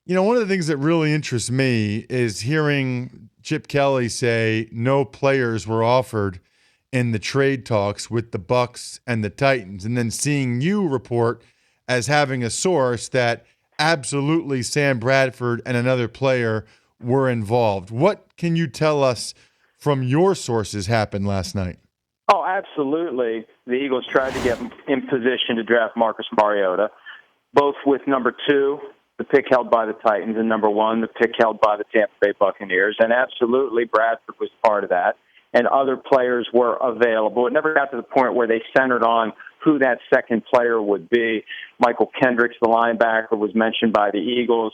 One of the things that really interests me is hearing Chip Kelly say no players were offered in the trade talks with the Bucks and the Titans, and then seeing you report as having a source that absolutely Sam Bradford and another player were involved. What can you tell us from your sources happened last night? Oh, absolutely. The Eagles tried to get in position to draft Marcus Mariota, both with number 2, the pick held by the Titans, and number 1, the pick held by the Tampa Bay Buccaneers. And absolutely, Bradford was part of that, and other players were available. It never got to the point where they centered on who that second player would be. Michael Kendricks, the linebacker, was mentioned by the Eagles.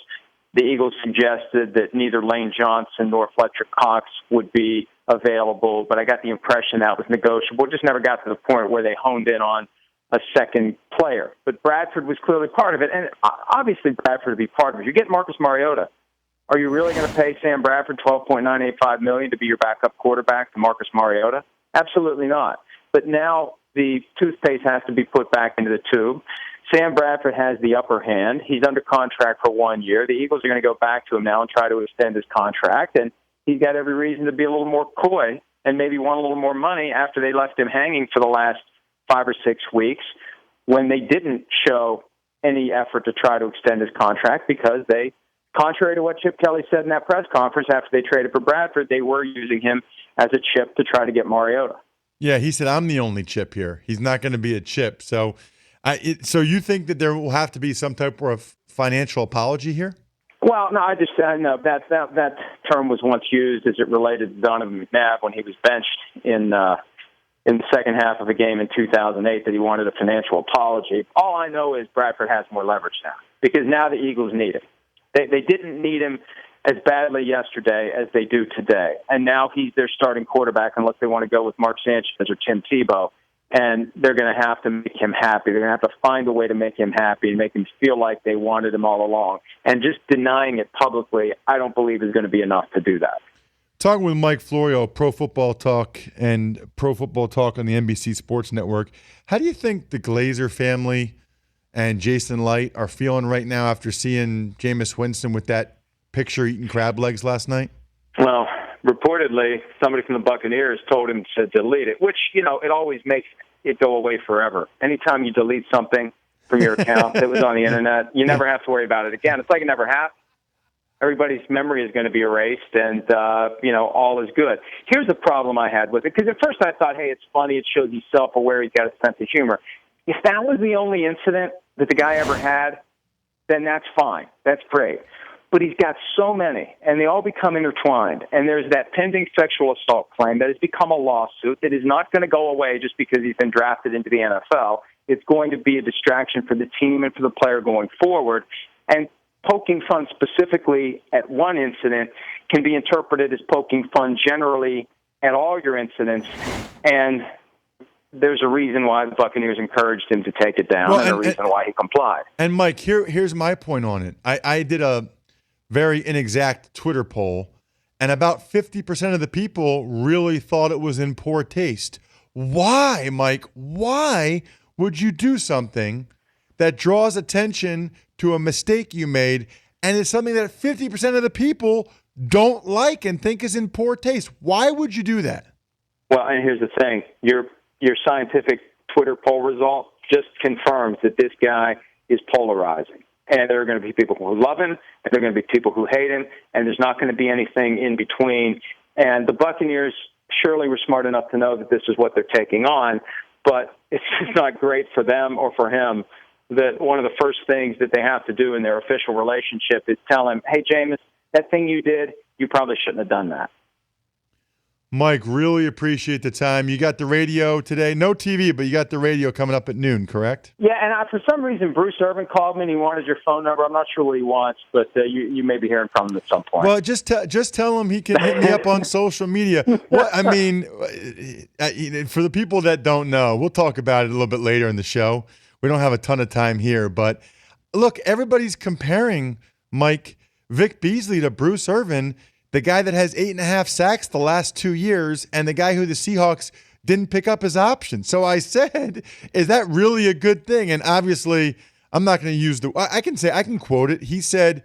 The Eagles suggested that neither Lane Johnson nor Fletcher Cox would be available, but I got the impression that was negotiable. It just never got to the point where they honed in on a second player. But Bradford was clearly part of it, and obviously Bradford would be part of it. You get Marcus Mariota. Are you really going to pay Sam Bradford $12.985 million to be your backup quarterback to Marcus Mariota? Absolutely not. But now the toothpaste has to be put back into the tube. Sam Bradford has the upper hand. He's under contract for 1 year. The Eagles are going to go back to him now and try to extend his contract, and he's got every reason to be a little more coy and maybe want a little more money after they left him hanging for the last 5 or 6 weeks when they didn't show any effort to try to extend his contract because they, contrary to what Chip Kelly said in that press conference after they traded for Bradford, they were using him as a chip to try to get Mariota. Yeah, he said, I'm the only chip here. He's not going to be a chip. So you think that there will have to be some type of financial apology here? Well, no, I know that term was once used as it related to Donovan McNabb when he was benched in the second half of a game in 2008 that he wanted a financial apology. All I know is Bradford has more leverage now because now the Eagles need him. They didn't need him as badly yesterday as they do today, and now he's their starting quarterback unless they want to go with Mark Sanchez or Tim Tebow. And they're going to have to make him happy. They're going to have to find a way to make him happy and make him feel like they wanted him all along. And just denying it publicly, I don't believe is going to be enough to do that. Talking with Mike Florio, Pro Football Talk and Pro Football Talk on the NBC Sports Network. How do you think the Glazer family and Jason Light are feeling right now after seeing Jameis Winston with that picture eating crab legs last night? Well, reportedly, somebody from the Buccaneers told him to delete it, which, it always makes it go away forever. Anytime you delete something from your account that was on the Internet, you never have to worry about it again. It's like it never happened. Everybody's memory is going to be erased, and, all is good. Here's the problem I had with it, because at first I thought, hey, it's funny, it shows he's self-aware, he's got a sense of humor. If that was the only incident that the guy ever had, then that's fine. That's great. But he's got so many, and they all become intertwined. And there's that pending sexual assault claim that has become a lawsuit that is not going to go away just because he's been drafted into the NFL. It's going to be a distraction for the team and for the player going forward. And poking fun specifically at one incident can be interpreted as poking fun generally at all your incidents. And there's a reason why the Buccaneers encouraged him to take it down, and a reason why he complied. And, Mike, here's my point on it. I did a very inexact Twitter poll, and about 50% of the people really thought it was in poor taste. Why, Mike? Why would you do something that draws attention to a mistake you made and is something that 50% of the people don't like and think is in poor taste? Why would you do that? Well, and here's the thing. Your scientific Twitter poll result just confirms that this guy is polarizing. And there are going to be people who love him, and there are going to be people who hate him, and there's not going to be anything in between. And the Buccaneers surely were smart enough to know that this is what they're taking on, but it's just not great for them or for him that one of the first things that they have to do in their official relationship is tell him, hey, Jameis, that thing you did, you probably shouldn't have done that. Mike, really appreciate the time. You got the radio today. No TV, but you got the radio coming up at noon, correct? Yeah, and for some reason, Bruce Irvin called me and he wanted your phone number. I'm not sure what he wants, but you may be hearing from him at some point. Well, just tell him he can hit me up on social media. For the people that don't know, we'll talk about it a little bit later in the show. We don't have a ton of time here, but look, everybody's comparing, Mike, Vic Beasley to Bruce Irvin, the guy that has 8.5 sacks the last 2 years, and the guy who the Seahawks didn't pick up his option. So I said, is that really a good thing? And obviously, I'm not going to use I can quote it. He said,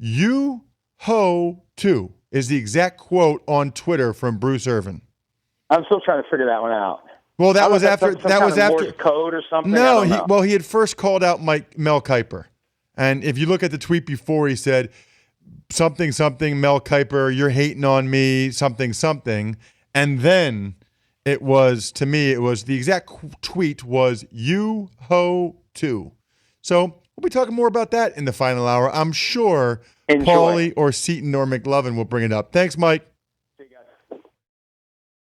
You ho too is the exact quote on Twitter from Bruce Irvin. I'm still trying to figure that one out. Well, that was after. Some kind of Morse code or something. No, he had first called out Mel Kiper, and if you look at the tweet before, he said something Mel Kiper, you're hating on me, something, and then it was the exact tweet was you ho too. So we'll be talking more about that in the final hour. I'm sure Enjoy. Paulie or Seton or McLovin will bring it up. Thanks, Mike.